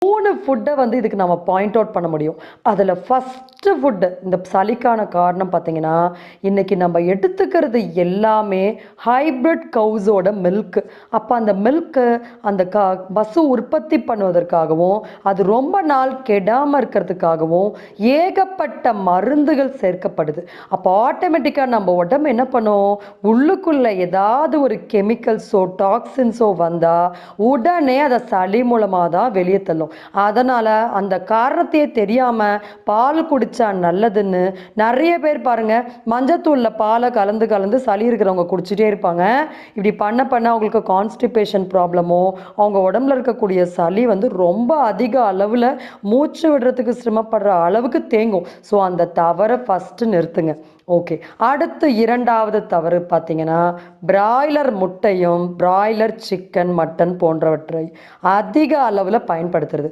3 ஃபுட்டை வந்து இதுக்கு நம்ம பாயிண்ட் அவுட் பண்ண முடியும். அதில் ஃபஸ்ட்டு ஃபுட்டு இந்த சளிக்கான காரணம் பார்த்தீங்கன்னா, இன்றைக்கி நம்ம எடுத்துக்கிறது எல்லாமே ஹைப்ரிட் கவுஸோட மில்க்கு. அப்போ அந்த மில்க்கு அந்த பசு உற்பத்தி பண்ணுவதற்காகவும் அது ரொம்ப நாள் கெடாமல் இருக்கிறதுக்காகவும் ஏகப்பட்ட மருந்துகள் சேர்க்கப்படுது. அப்போ ஆட்டோமேட்டிக்காக நம்ம உடம்பு என்ன பண்ணும், உள்ளுக்குள்ளே ஏதாவது ஒரு கெமிக்கல்ஸோ டாக்ஸின்ஸோ வந்தால் உடனே அதை சளி மூலமாக தான் வெளியே தள்ளும். அதனால் அந்த காரணத்தையே தெரியாமல் பால் குடித்தா நல்லதுன்னு நிறைய பேர் பாருங்கள், மஞ்சத்தூளில் பாலை கலந்து கலந்து சளி இருக்கிறவங்க குடிச்சிட்டே இருப்பாங்க. இப்படி பண்ண அவங்களுக்கு கான்ஸ்டிபேஷன் ப்ராப்ளமோ, அவங்க உடம்புல இருக்கக்கூடிய சளி வந்து ரொம்ப அதிக அளவில் மூச்சு விடுறதுக்கு சிரமப்படுற அளவுக்கு தேங்கும். ஸோ அந்த தவறை ஃபஸ்ட்டு நிறுத்துங்க. ஓகே, அடுத்து 2வது தவறு பார்த்தீங்கன்னா, பிராய்லர் முட்டையும் பிராய்லர் சிக்கன் மட்டன் போன்றவற்றை அதிக அளவில் பயன்படுத்துறது.